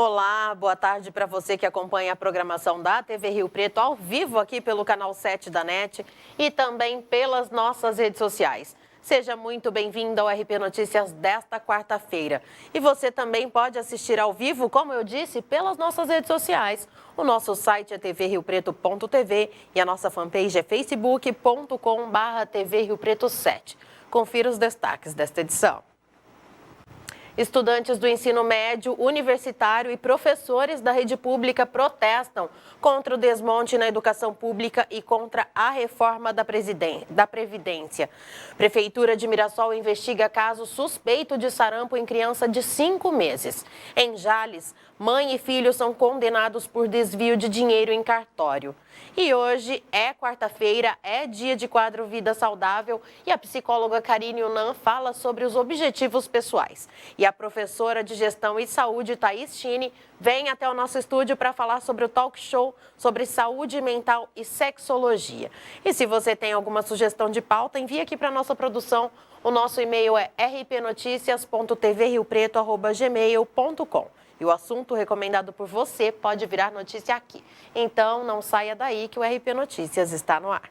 Olá, boa tarde para você que acompanha a programação da TV Rio Preto ao vivo aqui pelo canal 7 da NET e também pelas nossas redes sociais. Seja muito bem-vindo ao RP Notícias desta quarta-feira. E você também pode assistir ao vivo, como eu disse, pelas nossas redes sociais. O nosso site é tvriopreto.tv e a nossa fanpage é facebook.com/TV Rio Preto 7. Confira os destaques desta edição. Estudantes do ensino médio, universitário e professores da rede pública protestam contra o desmonte na educação pública e contra a reforma da Previdência. Prefeitura de Mirassol investiga caso suspeito de sarampo em criança de 5 meses. Em Jales, mãe e filho são condenados por desvio de dinheiro em cartório. E hoje é quarta-feira, é dia de quadro Vida Saudável e a psicóloga Karine Unan fala sobre os objetivos pessoais. E a professora de Gestão e Saúde, Thaís Chine, vem até o nosso estúdio para falar sobre o talk show sobre saúde mental e sexologia. E se você tem alguma sugestão de pauta, envie aqui para a nossa produção. O nosso e-mail é rpnoticias.tvriopreto@gmail.com. E o assunto recomendado por você pode virar notícia aqui. Então, não saia daí que o RP Notícias está no ar.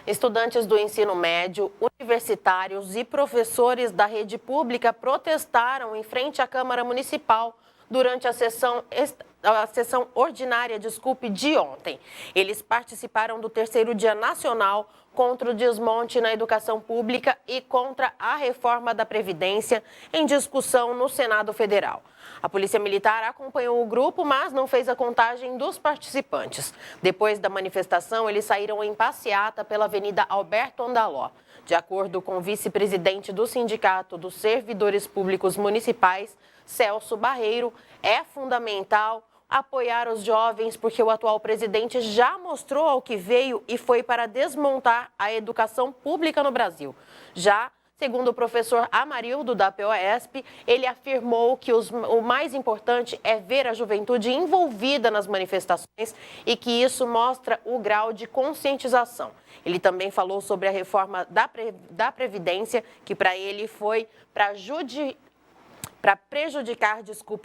Estudantes do ensino médio, universitários e professores da rede pública protestaram em frente à Câmara Municipal durante a sessão ordinária, de ontem. Eles participaram do terceiro Dia Nacional contra o desmonte na educação pública e contra a reforma da Previdência em discussão no Senado Federal. A Polícia Militar acompanhou o grupo, mas não fez a contagem dos participantes. Depois da manifestação, eles saíram em passeata pela Avenida Alberto Andaló. De acordo com o vice-presidente do Sindicato dos Servidores Públicos Municipais, Celso Barreiro, é fundamental apoiar os jovens porque o atual presidente já mostrou ao que veio e foi para desmontar a educação pública no Brasil. Já, segundo o professor Amarildo da POSP, ele afirmou que o mais importante é ver a juventude envolvida nas manifestações e que isso mostra o grau de conscientização. Ele também falou sobre a reforma da Previdência, que para ele foi para prejudicar,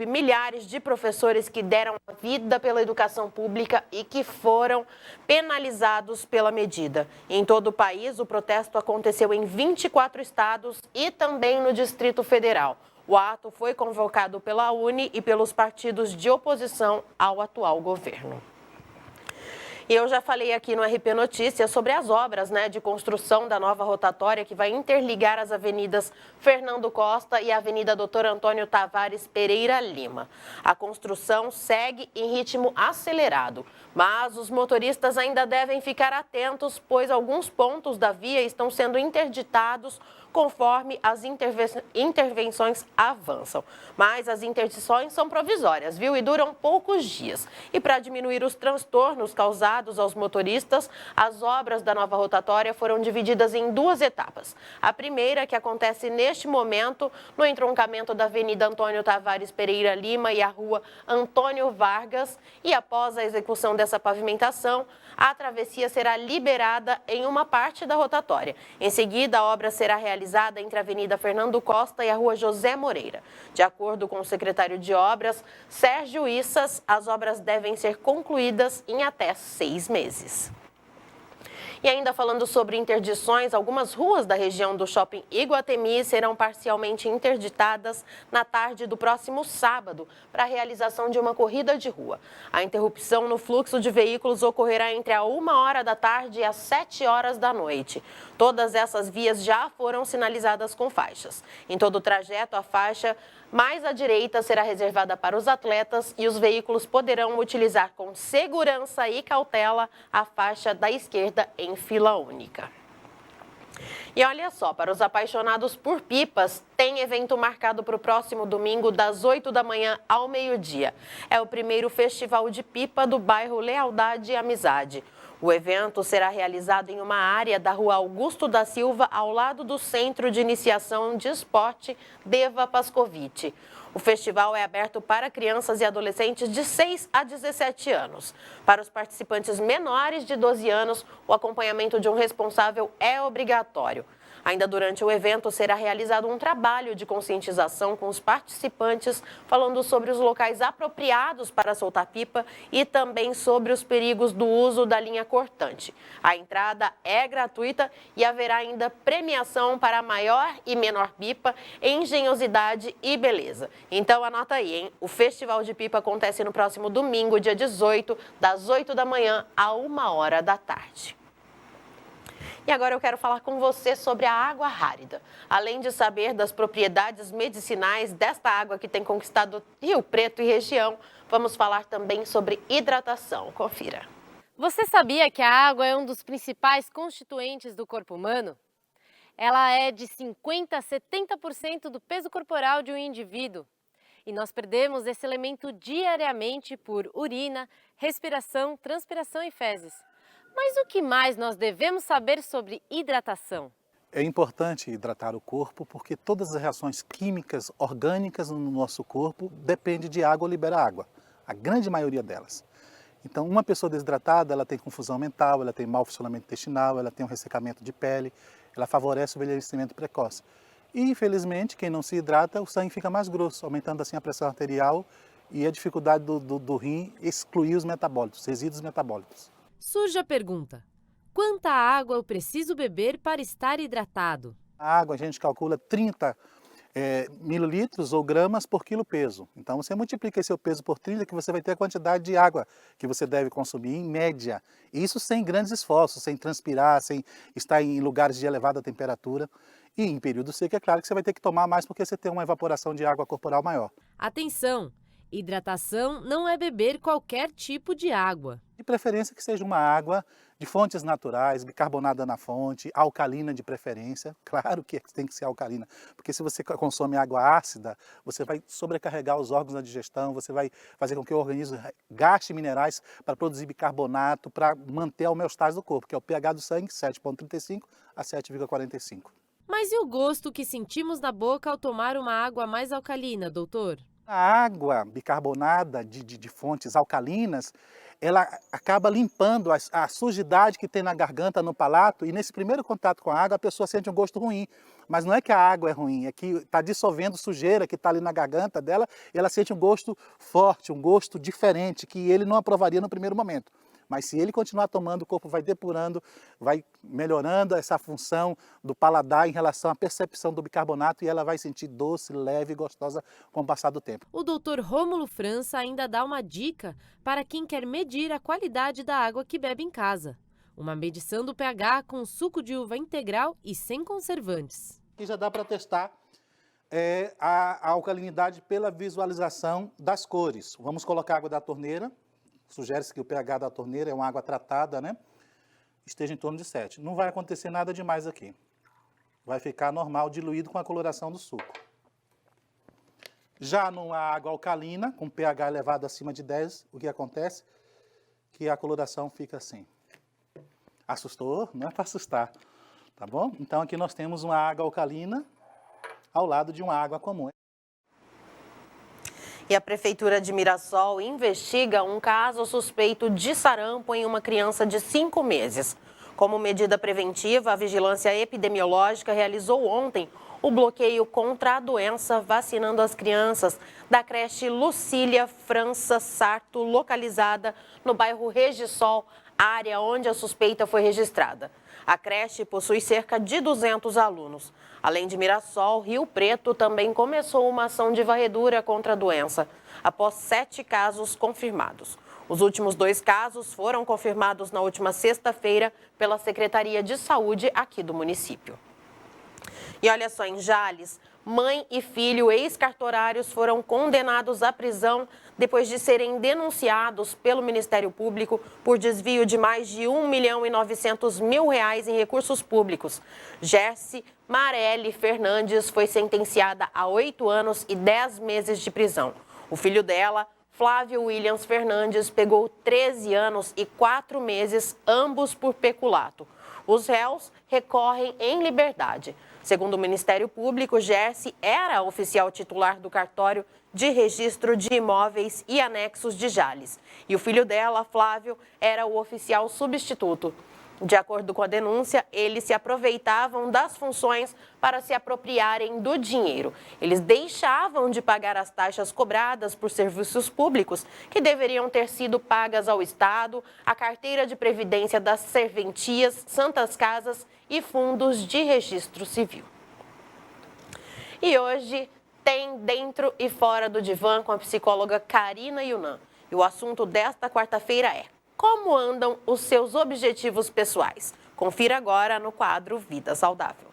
milhares de professores que deram a vida pela educação pública e que foram penalizados pela medida. Em todo o país, o protesto aconteceu em 24 estados e também no Distrito Federal. O ato foi convocado pela UNE e pelos partidos de oposição ao atual governo. E eu já falei aqui no RP Notícias sobre as obras de construção da nova rotatória que vai interligar as avenidas Fernando Costa e a Avenida Dr. Antônio Tavares Pereira Lima. A construção segue em ritmo acelerado, mas os motoristas ainda devem ficar atentos, pois alguns pontos da via estão sendo interditados conforme as intervenções avançam. Mas as interdições são provisórias, viu? E duram poucos dias. E para diminuir os transtornos causados aos motoristas, as obras da nova rotatória foram divididas em 2 etapas. A primeira, que acontece neste momento, no entroncamento da Avenida Antônio Tavares Pereira Lima e a Rua Antônio Vargas. E após a execução dessa pavimentação, a travessia será liberada em uma parte da rotatória. Em seguida, a obra será realizada entre a Avenida Fernando Costa e a Rua José Moreira. De acordo com o secretário de Obras, Sérgio Issas, as obras devem ser concluídas em até 6 meses. E ainda falando sobre interdições, algumas ruas da região do Shopping Iguatemi serão parcialmente interditadas na tarde do próximo sábado para a realização de uma corrida de rua. A interrupção no fluxo de veículos ocorrerá entre a 1h da tarde e as 7h da noite. Todas essas vias já foram sinalizadas com faixas. Em todo o trajeto, a faixa mais à direita será reservada para os atletas e os veículos poderão utilizar com segurança e cautela a faixa da esquerda em fila única. E olha só, para os apaixonados por pipas, tem evento marcado para o próximo domingo, das 8 da manhã ao meio-dia. É o primeiro festival de pipa do bairro Lealdade e Amizade. O evento será realizado em uma área da Rua Augusto da Silva, ao lado do Centro de Iniciação de Esporte Deva Pascovitch. O festival é aberto para crianças e adolescentes de 6 a 17 anos. Para os participantes menores de 12 anos, o acompanhamento de um responsável é obrigatório. Ainda durante o evento, será realizado um trabalho de conscientização com os participantes, falando sobre os locais apropriados para soltar pipa e também sobre os perigos do uso da linha cortante. A entrada é gratuita e haverá ainda premiação para a maior e menor pipa, engenhosidade e beleza. Então anota aí, hein? O Festival de Pipa acontece no próximo domingo, dia 18, das 8 da manhã a 1h da tarde. E agora eu quero falar com você sobre a água rárida. Além de saber das propriedades medicinais desta água que tem conquistado Rio Preto e região, vamos falar também sobre hidratação. Confira. Você sabia que a água é um dos principais constituintes do corpo humano? Ela é de 50% a 70% do peso corporal de um indivíduo. E nós perdemos esse elemento diariamente por urina, respiração, transpiração e fezes. Mas o que mais nós devemos saber sobre hidratação? É importante hidratar o corpo porque todas as reações químicas, orgânicas no nosso corpo dependem de água ou libera água, a grande maioria delas. Então, uma pessoa desidratada, ela tem confusão mental, ela tem mau funcionamento intestinal, ela tem um ressecamento de pele, ela favorece o envelhecimento precoce. E, infelizmente, quem não se hidrata, o sangue fica mais grosso, aumentando assim a pressão arterial e a dificuldade do rim excluir os metabólitos, os resíduos metabólicos. Surge a pergunta: quanta água eu preciso beber para estar hidratado? A água a gente calcula 30 mililitros ou gramas por quilo peso. Então você multiplica esse seu peso por 30 que você vai ter a quantidade de água que você deve consumir em média. Isso sem grandes esforços, sem transpirar, sem estar em lugares de elevada temperatura. E em período seco é claro que você vai ter que tomar mais porque você tem uma evaporação de água corporal maior. Atenção! Hidratação não é beber qualquer tipo de água. De preferência que seja uma água de fontes naturais, bicarbonada na fonte, alcalina de preferência. Claro que tem que ser alcalina, porque se você consome água ácida, você vai sobrecarregar os órgãos da digestão, você vai fazer com que o organismo gaste minerais para produzir bicarbonato, para manter a homeostase do corpo, que é o pH do sangue, 7,35 a 7,45. Mas e o gosto que sentimos na boca ao tomar uma água mais alcalina, doutor? A água bicarbonada de fontes alcalinas, ela acaba limpando a sujidade que tem na garganta, no palato, e nesse primeiro contato com a água a pessoa sente um gosto ruim. Mas não é que a água é ruim, é que está dissolvendo sujeira que está ali na garganta dela e ela sente um gosto forte, um gosto diferente, que ele não aprovaria no primeiro momento. Mas se ele continuar tomando, o corpo vai depurando, vai melhorando essa função do paladar em relação à percepção do bicarbonato e ela vai sentir doce, leve e gostosa com o passar do tempo. O doutor Rômulo França ainda dá uma dica para quem quer medir a qualidade da água que bebe em casa. Uma medição do pH com suco de uva integral e sem conservantes. Aqui já dá para testar a alcalinidade pela visualização das cores. Vamos colocar a água da torneira. Sugere-se que o pH da torneira é uma água tratada, né? Esteja em torno de 7. Não vai acontecer nada demais aqui. Vai ficar normal, diluído com a coloração do suco. Já numa água alcalina, com pH elevado acima de 10, o que acontece? Que a coloração fica assim. Assustou? Não é para assustar, tá bom? Então aqui nós temos uma água alcalina ao lado de uma água comum. E a Prefeitura de Mirassol investiga um caso suspeito de sarampo em uma criança de 5 meses. Como medida preventiva, a Vigilância Epidemiológica realizou ontem o bloqueio contra a doença, vacinando as crianças da creche Lucília França Sarto, localizada no bairro Regisol, área onde a suspeita foi registrada. A creche possui cerca de 200 alunos. Além de Mirassol, Rio Preto também começou uma ação de varredura contra a doença, após 7 casos confirmados. Os últimos 2 casos foram confirmados na última sexta-feira pela Secretaria de Saúde aqui do município. E olha só, em Jales, mãe e filho ex-cartorários foram condenados à prisão depois de serem denunciados pelo Ministério Público por desvio de mais de R$1.900.000 em recursos públicos. Gersi Marelli Fernandes foi sentenciada a 8 anos e 10 meses de prisão. O filho dela Flávio Williams Fernandes pegou 13 anos e 4 meses, ambos por peculato. Os réus recorrem em liberdade. Segundo o Ministério Público, Gersi era oficial titular do cartório de registro de imóveis e anexos de Jales. E o filho dela, Flávio, era o oficial substituto. De acordo com a denúncia, eles se aproveitavam das funções para se apropriarem do dinheiro. Eles deixavam de pagar as taxas cobradas por serviços públicos que deveriam ter sido pagas ao Estado, a carteira de previdência das serventias, santas casas e fundos de registro civil. E hoje tem Dentro e Fora do Divã com a psicóloga Karina Yunan. E o assunto desta quarta-feira é: como andam os seus objetivos pessoais? Confira agora no quadro Vida Saudável.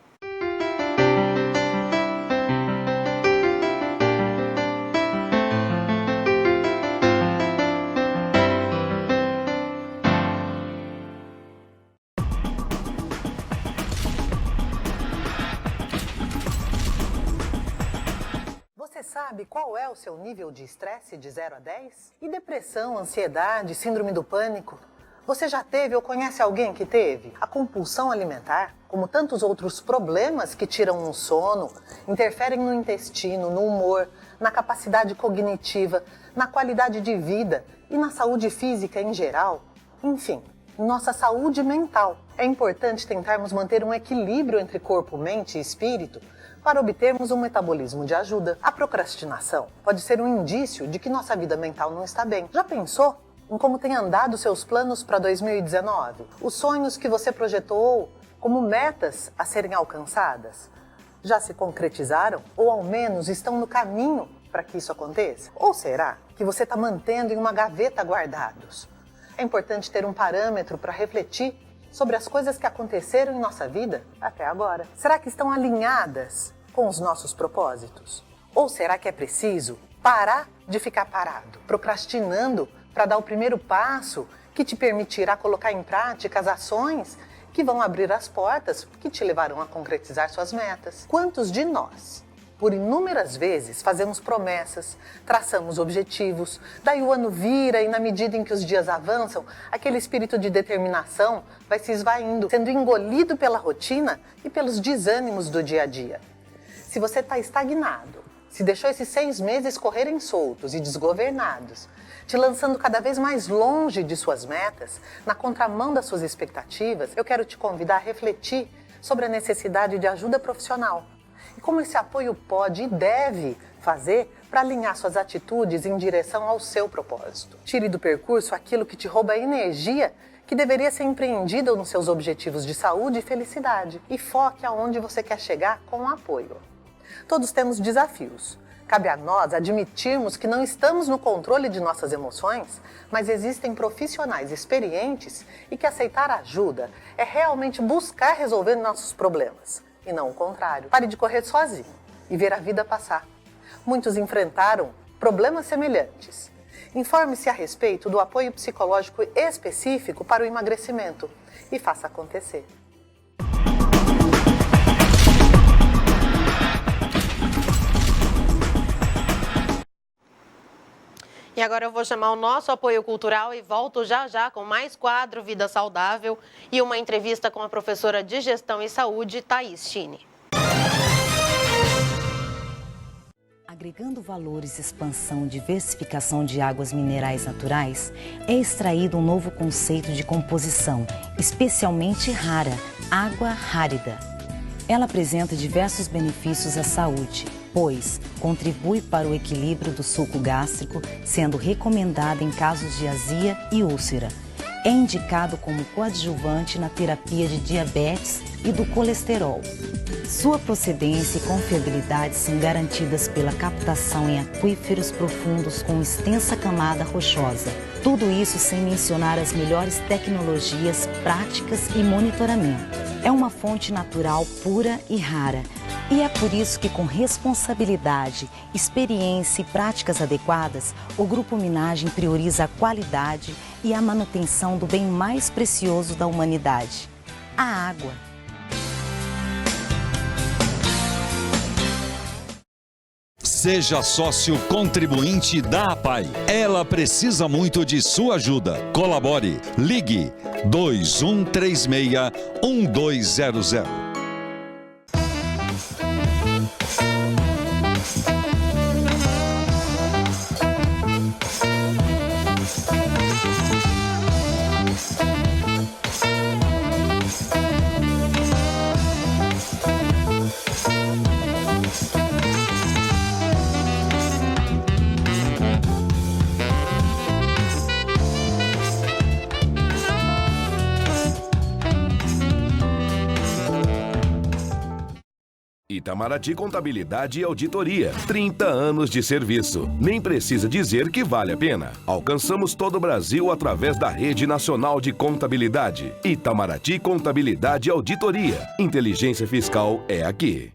Você sabe qual é o seu nível de estresse de 0 a 10? E depressão, ansiedade, síndrome do pânico? Você já teve ou conhece alguém que teve? A compulsão alimentar, como tantos outros problemas que tiram o sono, interferem no intestino, no humor, na capacidade cognitiva, na qualidade de vida e na saúde física em geral. Enfim, nossa saúde mental. É importante tentarmos manter um equilíbrio entre corpo, mente e espírito para obtermos um metabolismo de ajuda. A procrastinação pode ser um indício de que nossa vida mental não está bem. Já pensou em como têm andado seus planos para 2019? Os sonhos que você projetou como metas a serem alcançadas já se concretizaram ou ao menos estão no caminho para que isso aconteça? Ou será que você está mantendo em uma gaveta guardados? É importante ter um parâmetro para refletir sobre as coisas que aconteceram em nossa vida até agora. Será que estão alinhadas com os nossos propósitos? Ou será que é preciso parar de ficar parado, procrastinando para dar o primeiro passo que te permitirá colocar em prática as ações que vão abrir as portas que te levarão a concretizar suas metas? Quantos de nós, por inúmeras vezes, fazemos promessas, traçamos objetivos, daí o ano vira e na medida em que os dias avançam, aquele espírito de determinação vai se esvaindo, sendo engolido pela rotina e pelos desânimos do dia a dia. Se você está estagnado, se deixou esses 6 meses correrem soltos e desgovernados, te lançando cada vez mais longe de suas metas, na contramão das suas expectativas, eu quero te convidar a refletir sobre a necessidade de ajuda profissional. E como esse apoio pode e deve fazer para alinhar suas atitudes em direção ao seu propósito. Tire do percurso aquilo que te rouba a energia que deveria ser empreendida nos seus objetivos de saúde e felicidade e foque aonde você quer chegar com o apoio. Todos temos desafios. Cabe a nós admitirmos que não estamos no controle de nossas emoções, mas existem profissionais experientes e que aceitar ajuda é realmente buscar resolver nossos problemas. E não o contrário. Pare de correr sozinho e ver a vida passar. Muitos enfrentaram problemas semelhantes. Informe-se a respeito do apoio psicológico específico para o emagrecimento e faça acontecer. E agora eu vou chamar o nosso apoio cultural e volto já já com mais quadro Vida Saudável e uma entrevista com a professora de Gestão e Saúde, Thaís Chini. Agregando valores, expansão e diversificação de águas minerais naturais, é extraído um novo conceito de composição, especialmente rara, água rárida. Ela apresenta diversos benefícios à saúde, pois contribui para o equilíbrio do suco gástrico, sendo recomendada em casos de azia e úlcera. É indicado como coadjuvante na terapia de diabetes e do colesterol. Sua procedência e confiabilidade são garantidas pela captação em aquíferos profundos com extensa camada rochosa. Tudo isso sem mencionar as melhores tecnologias, práticas e monitoramento. É uma fonte natural pura e rara. E é por isso que, com responsabilidade, experiência e práticas adequadas, o Grupo Minagem prioriza a qualidade e a manutenção do bem mais precioso da humanidade, a água. Seja sócio contribuinte da APAI. Ela precisa muito de sua ajuda. Colabore. Ligue 2136-1200. Itamaraty Contabilidade e Auditoria. 30 anos de serviço. Nem precisa dizer que vale a pena. Alcançamos todo o Brasil através da Rede Nacional de Contabilidade. Itamaraty Contabilidade e Auditoria. Inteligência fiscal é aqui.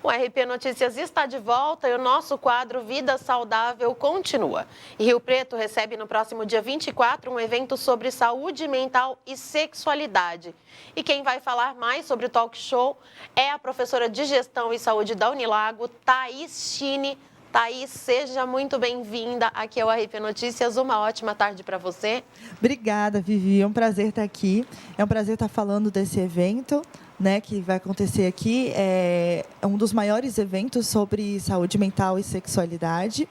O RP Notícias está de volta e o nosso quadro Vida Saudável continua. E Rio Preto recebe no próximo dia 24 um evento sobre saúde mental e sexualidade. E quem vai falar mais sobre o talk show é a professora de Gestão e Saúde da Unilago, Thaís Chine. Thaís, seja muito bem-vinda aqui ao RP Notícias. Uma ótima tarde para você. Obrigada, Vivi. É um prazer estar aqui. É um prazer estar falando desse evento, né, que vai acontecer aqui. É um dos maiores eventos sobre saúde mental e sexualidade.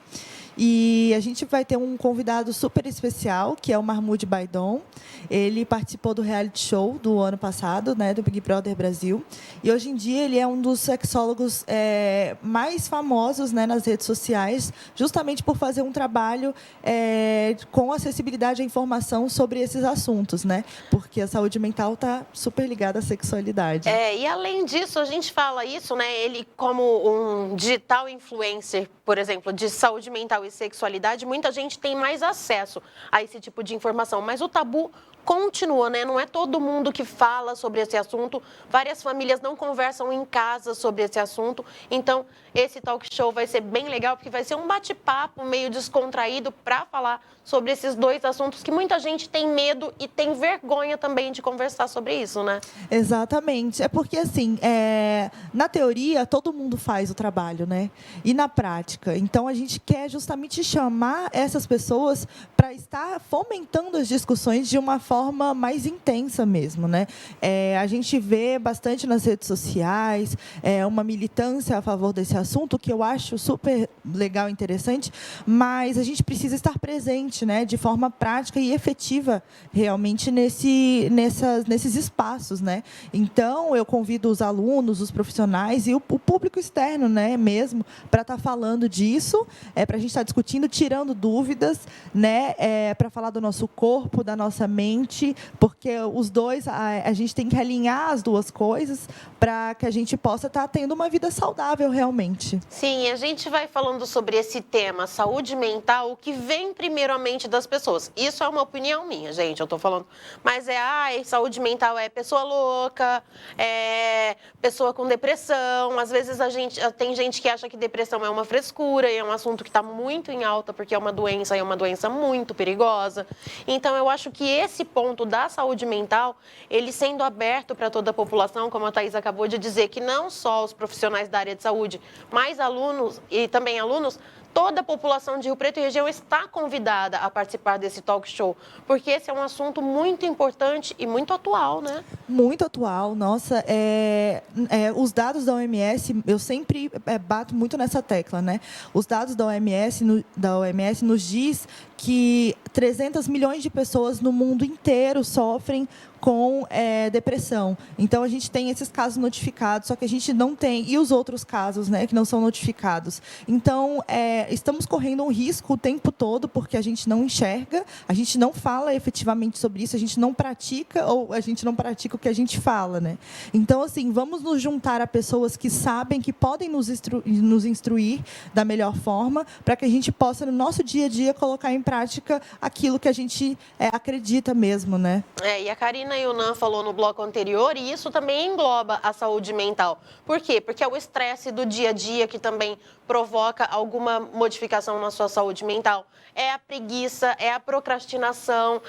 E a gente vai ter um convidado super especial, que é o Mahmoud Baidon. Ele participou do reality show do ano passado, né, do Big Brother Brasil. E hoje em dia ele é um dos sexólogos mais famosos, né, nas redes sociais, justamente por fazer um trabalho com acessibilidade à informação sobre esses assuntos, né? Porque a saúde mental está super ligada à sexualidade. E além disso, a gente fala isso, né? Ele como um digital influencer, por exemplo, de saúde mental e sexualidade, muita gente tem mais acesso a esse tipo de informação, mas o tabu continua, né? Não é todo mundo que fala sobre esse assunto, várias famílias não conversam em casa sobre esse assunto, então esse talk show vai ser bem legal, porque vai ser um bate-papo meio descontraído para falar sobre esses dois assuntos que muita gente tem medo e tem vergonha também de conversar sobre isso, né? Exatamente. É porque, assim, na teoria, todo mundo faz o trabalho, né? E na prática. Então, a gente quer justamente chamar essas pessoas para estar fomentando as discussões de uma forma mais intensa mesmo, né? A gente vê bastante nas redes sociais uma militância a favor desse assunto, que eu acho super legal e interessante, mas a gente precisa estar presente, né, de forma prática e efetiva realmente nesses espaços, né? Então, eu convido os alunos, os profissionais e o público externo, né, mesmo, para estar falando disso, para a gente estar discutindo, tirando dúvidas, né, para falar do nosso corpo, da nossa mente, porque os dois, a gente tem que alinhar as duas coisas para que a gente possa estar tendo uma vida saudável realmente. Sim, a gente vai falando sobre esse tema, saúde mental, o que vem primeiramente das pessoas. Isso é uma opinião minha, gente, eu tô falando. Mas saúde mental é pessoa louca, pessoa com depressão. Às vezes tem gente que acha que depressão é uma frescura e é um assunto que está muito em alta porque é uma doença e é uma doença muito perigosa. Então, eu acho que esse ponto da saúde mental, ele sendo aberto para toda a população, como a Thaís acabou de dizer, que não só os profissionais da área de saúde, mas alunos e também alunos, toda a população de Rio Preto e região está convidada a participar desse talk show, porque esse é um assunto muito importante e muito atual, né? Muito atual, nossa. Os dados da OMS, eu sempre bato muito nessa tecla, né? Os dados da OMS nos diz que 300 milhões de pessoas no mundo inteiro sofrem com depressão. Então, a gente tem esses casos notificados, só que a gente não tem... E os outros casos, né, que não são notificados. Então, estamos correndo um risco o tempo todo, porque a gente não enxerga, a gente não fala efetivamente sobre isso, a gente não pratica, ou a gente não pratica o que a gente fala, né? Então, assim, vamos nos juntar a pessoas que sabem, que podem nos instruir da melhor forma, para que a gente possa, no nosso dia a dia, colocar em prática aquilo que a gente acredita mesmo, né? E a Karina Yunan falou no bloco anterior, e isso também engloba a saúde mental. Por quê? Porque é o estresse do dia a dia que também provoca alguma modificação na sua saúde mental. É a preguiça, é a procrastinação,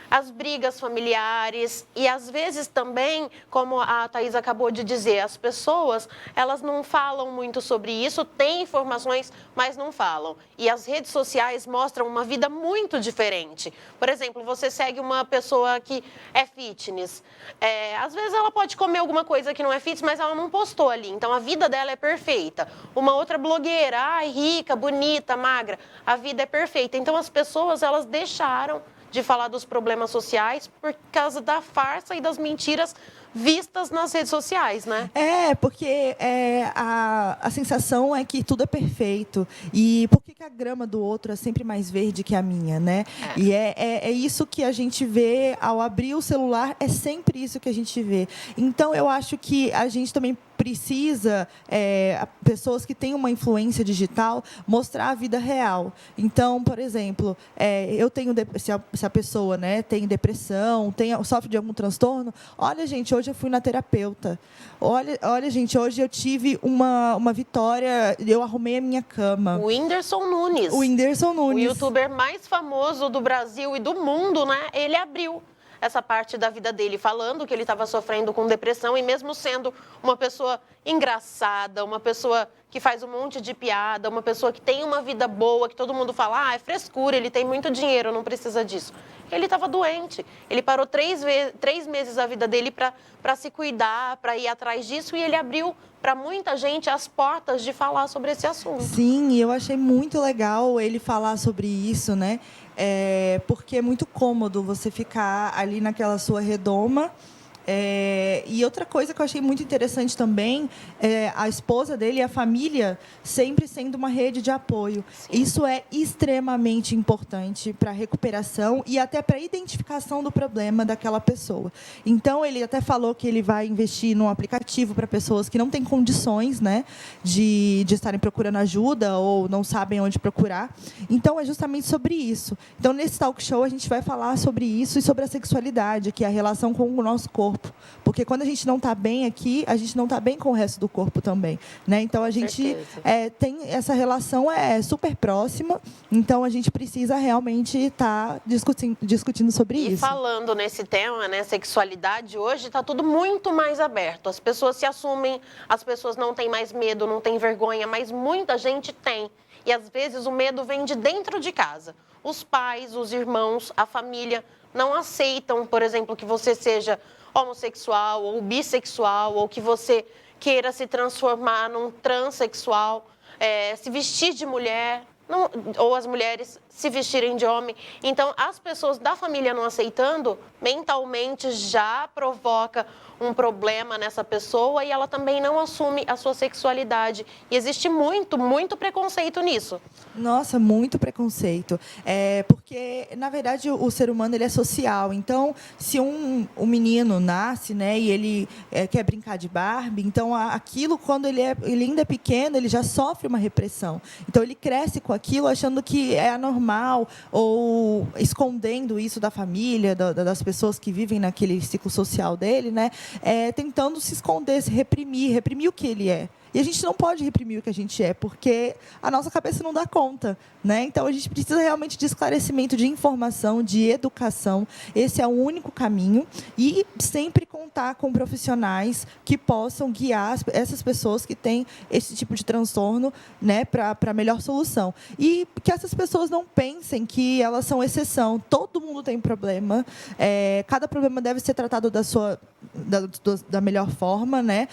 as brigas familiares e, às vezes, também, como a Thaís acabou de dizer, as pessoas, elas não falam muito sobre isso, têm informações, mas não falam. E as redes sociais mostram uma vida muito diferente. Por exemplo, você segue uma pessoa que é fitness. Às vezes ela pode comer alguma coisa que não é fitness, mas ela não postou ali. Então, a vida dela é perfeita. Uma outra blogueira, rica, bonita, magra, a vida é perfeita. Então, as pessoas, elas deixaram de falar dos problemas sociais por causa da farsa e das mentiras vistas nas redes sociais, né? Porque a sensação é que tudo é perfeito. E por que a grama do outro é sempre mais verde que a minha, né? E é isso que a gente vê ao abrir o celular, é sempre isso que a gente vê. Então, eu acho que a gente também precisa, pessoas que têm uma influência digital, mostrar a vida real. Então, por exemplo, eu tenho, se a pessoa, né, tem depressão, sofre de algum transtorno, olha, gente, hoje eu fui na terapeuta. Olha, gente, hoje eu tive uma vitória, eu arrumei a minha cama. O Whindersson Nunes. O youtuber mais famoso do Brasil e do mundo, né? Ele abriu essa parte da vida dele, falando que ele estava sofrendo com depressão e mesmo sendo uma pessoa engraçada, uma pessoa que faz um monte de piada, uma pessoa que tem uma vida boa, que todo mundo fala, é frescura, ele tem muito dinheiro, não precisa disso. Ele estava doente, ele parou 3 meses da vida dele para se cuidar, para ir atrás disso, e ele abriu para muita gente as portas de falar sobre esse assunto. Sim, eu achei muito legal ele falar sobre isso, né? Porque é muito cômodo você ficar ali naquela sua redoma. E outra coisa que eu achei muito interessante também é a esposa dele e a família sempre sendo uma rede de apoio. Sim. Isso é extremamente importante para a recuperação e até para a identificação do problema daquela pessoa. Então, ele até falou que ele vai investir num aplicativo para pessoas que não têm condições, né, de estarem procurando ajuda ou não sabem onde procurar. Então, é justamente sobre isso. Então, nesse talk show, a gente vai falar sobre isso e sobre a sexualidade, que é a relação com o nosso corpo. Porque quando a gente não está bem aqui, a gente não está bem com o resto do corpo também, né? Então, a gente tem essa relação super próxima. Então, a gente precisa realmente estar discutindo sobre isso. E falando nesse tema, né, sexualidade, hoje está tudo muito mais aberto. As pessoas se assumem, as pessoas não têm mais medo, não têm vergonha, mas muita gente tem. E, às vezes, o medo vem de dentro de casa. Os pais, os irmãos, a família não aceitam, por exemplo, que você seja homossexual ou bissexual, ou que você queira se transformar num transexual, se vestir de mulher, ou as mulheres se vestirem de homem. Então, as pessoas da família não aceitando, mentalmente já provoca um problema nessa pessoa e ela também não assume a sua sexualidade. E existe muito, muito preconceito nisso. Nossa, muito preconceito. Porque, na verdade, o ser humano ele é social. Então, se um menino nasce, né, e ele quer brincar de Barbie, então aquilo, quando ele ainda é pequeno, ele já sofre uma repressão. Então, ele cresce com aquilo achando que é anormal ou escondendo isso da família, das pessoas que vivem naquele ciclo social dele, né? Tentando se esconder, se reprimir o que ele é. E a gente não pode reprimir o que a gente é, porque a nossa cabeça não dá conta, né? Então, a gente precisa realmente de esclarecimento, de informação, de educação. Esse é o único caminho. E sempre contar com profissionais que possam guiar essas pessoas que têm esse tipo de transtorno, né, para a melhor solução. E que essas pessoas não pensem que elas são exceção. Todo mundo tem problema. Cada problema deve ser tratado da melhor forma, né?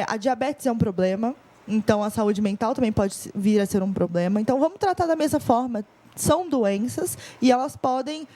A diabetes é um problema. Então, a saúde mental também pode vir a ser um problema. Então, vamos tratar da mesma forma. São doenças e elas podem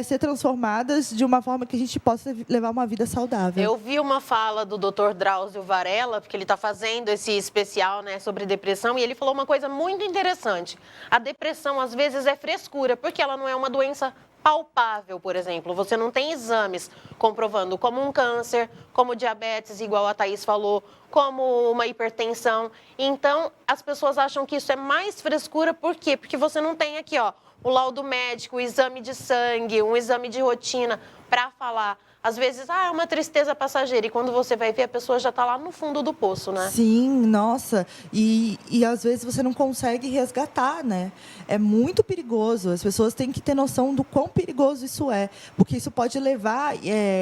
ser transformadas de uma forma que a gente possa levar uma vida saudável. Eu vi uma fala do Dr. Drauzio Varela, porque ele está fazendo esse especial, né, sobre depressão, e ele falou uma coisa muito interessante. A depressão, às vezes, é frescura, porque ela não é uma doença palpável, por exemplo. Você não tem exames comprovando como um câncer, como diabetes, igual a Thaís falou, como uma hipertensão. Então, as pessoas acham que isso é mais frescura, por quê? Porque você não tem aqui, o laudo médico, o exame de sangue, um exame de rotina para falar às vezes, é uma tristeza passageira. E quando você vai ver, a pessoa já está lá no fundo do poço, né? Sim, nossa. E às vezes você não consegue resgatar, né? É muito perigoso. As pessoas têm que ter noção do quão perigoso isso é. Porque isso pode levar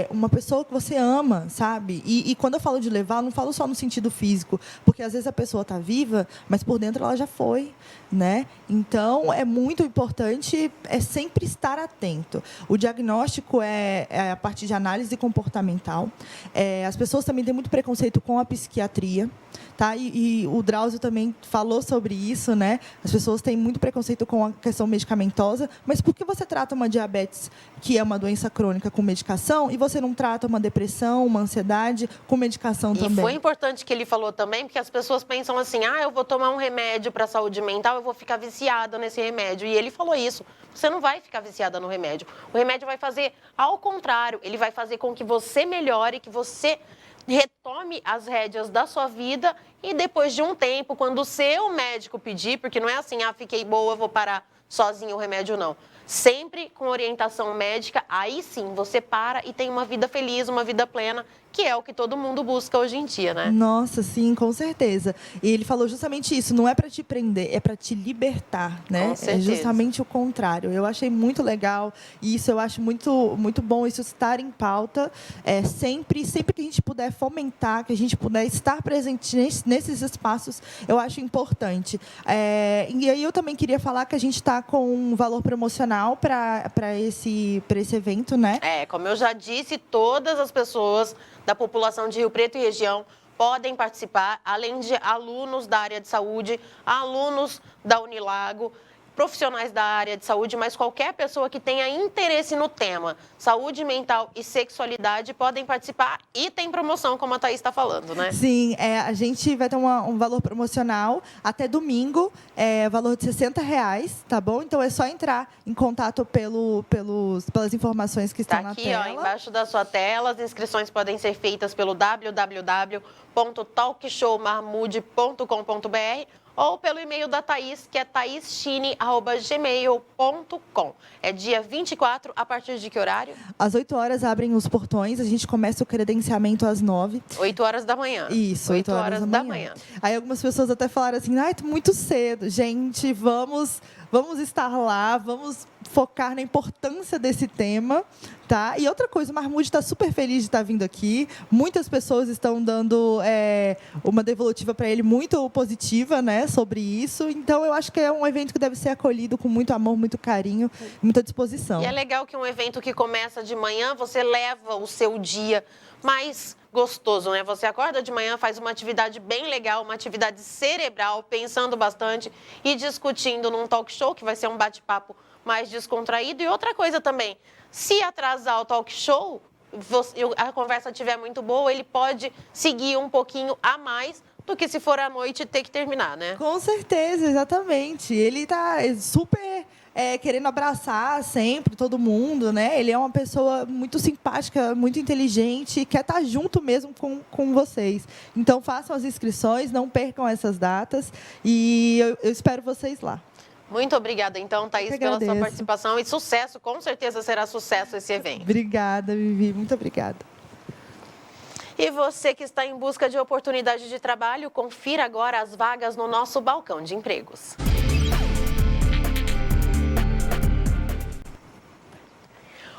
uma pessoa que você ama, sabe? E quando eu falo de levar, eu não falo só no sentido físico. Porque às vezes a pessoa está viva, mas por dentro ela já foi, né? Então, é muito importante sempre estar atento. O diagnóstico é a parte de análise comportamental. As pessoas também têm muito preconceito com a psiquiatria, tá? E o Drauzio também falou sobre isso, né? As pessoas têm muito preconceito com a questão medicamentosa, mas por que você trata uma diabetes, que é uma doença crônica, com medicação, e você não trata uma depressão, uma ansiedade com medicação também? E foi importante que ele falou também, porque as pessoas pensam assim, eu vou tomar um remédio para a saúde mental, eu vou ficar viciada nesse remédio. E ele falou isso, você não vai ficar viciada no remédio. O remédio vai fazer ao contrário, ele vai fazer com que você melhore, que você retome as rédeas da sua vida e depois de um tempo, quando o seu médico pedir, porque não é assim, fiquei boa, vou parar sozinho o remédio, não. Sempre com orientação médica, aí sim você para e tem uma vida feliz, uma vida plena, que é o que todo mundo busca hoje em dia, né? Nossa, sim, com certeza. E ele falou justamente isso, não é para te prender, é para te libertar, né? Com certeza. É justamente o contrário. Eu achei muito legal isso, eu acho muito, muito bom isso estar em pauta. Sempre que a gente puder fomentar, que a gente puder estar presente nesses espaços, eu acho importante. E aí eu também queria falar que a gente está com um valor promocional para esse evento, né? Como eu já disse, todas as pessoas da população de Rio Preto e região podem participar, além de alunos da área de saúde, alunos da Unilago, profissionais da área de saúde, mas qualquer pessoa que tenha interesse no tema saúde mental e sexualidade podem participar e tem promoção, como a Thaís está falando, né? Sim, a gente vai ter um valor promocional até domingo, valor de R$60, tá bom? Então é só entrar em contato pelas informações que estão na tela. Tá aqui, embaixo da sua tela, as inscrições podem ser feitas pelo www.talkshowmarmude.com.br ou pelo e-mail da Thaís, que é thaischini@gmail.com. É dia 24, a partir de que horário? Às 8 horas abrem os portões, a gente começa o credenciamento às 9. 8 horas da manhã. Isso, 8 horas da manhã. Aí algumas pessoas até falaram assim, muito cedo. Gente, vamos estar lá, vamos focar na importância desse tema, tá? E outra coisa, o Marmude está super feliz de estar vindo aqui. Muitas pessoas estão dando uma devolutiva para ele muito positiva, né, sobre isso. Então, eu acho que é um evento que deve ser acolhido com muito amor, muito carinho, muita disposição. E é legal que um evento que começa de manhã, você leva o seu dia mais gostoso, né? Você acorda de manhã, faz uma atividade bem legal, uma atividade cerebral, pensando bastante e discutindo num talk show, que vai ser um bate-papo mais descontraído. E outra coisa também, se atrasar o talk show, a conversa estiver muito boa, ele pode seguir um pouquinho a mais do que se for à noite e ter que terminar, né? Com certeza, exatamente. Ele está super querendo abraçar sempre todo mundo, né? Ele é uma pessoa muito simpática, muito inteligente, quer estar junto mesmo com vocês. Então, façam as inscrições, não percam essas datas e eu espero vocês lá. Muito obrigada, então, Thaís, pela sua participação e sucesso. Com certeza será sucesso esse evento. Obrigada, Vivi. Muito obrigada. E você que está em busca de oportunidade de trabalho, confira agora as vagas no nosso balcão de empregos.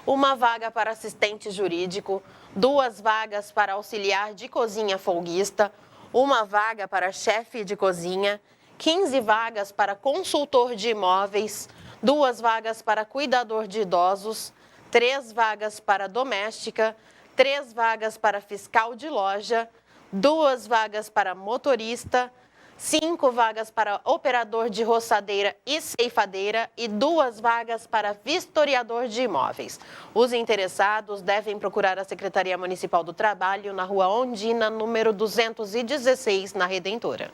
Uma vaga para assistente jurídico, 2 vagas para auxiliar de cozinha folguista, 1 vaga para chefe de cozinha, 15 vagas para consultor de imóveis, 2 vagas para cuidador de idosos, 3 vagas para doméstica, 3 vagas para fiscal de loja, 2 vagas para motorista, 5 vagas para operador de roçadeira e ceifadeira e 2 vagas para vistoriador de imóveis. Os interessados devem procurar a Secretaria Municipal do Trabalho na Rua Ondina, número 216, na Redentora.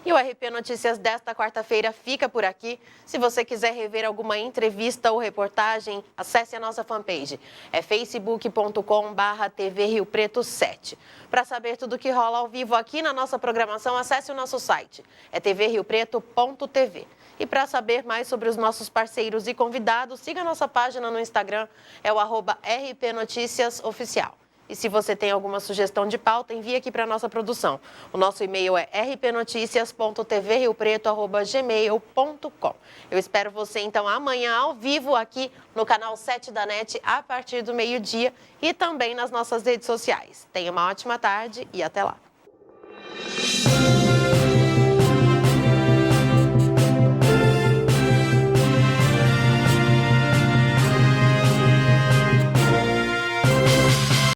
E o RP Notícias desta quarta-feira fica por aqui. Se você quiser rever alguma entrevista ou reportagem, acesse a nossa fanpage. É facebook.com/TV Rio Preto 7. Para saber tudo que rola ao vivo aqui na nossa programação, acesse o nosso site. É tvriopreto.tv. E para saber mais sobre os nossos parceiros e convidados, siga a nossa página no Instagram, é o @RP Notícias Oficial. E se você tem alguma sugestão de pauta, envie aqui para a nossa produção. O nosso e-mail é rpnoticias.tvriopreto@gmail.com. Eu espero você, então, amanhã ao vivo aqui no canal 7 da NET, a partir do meio-dia e também nas nossas redes sociais. Tenha uma ótima tarde e até lá.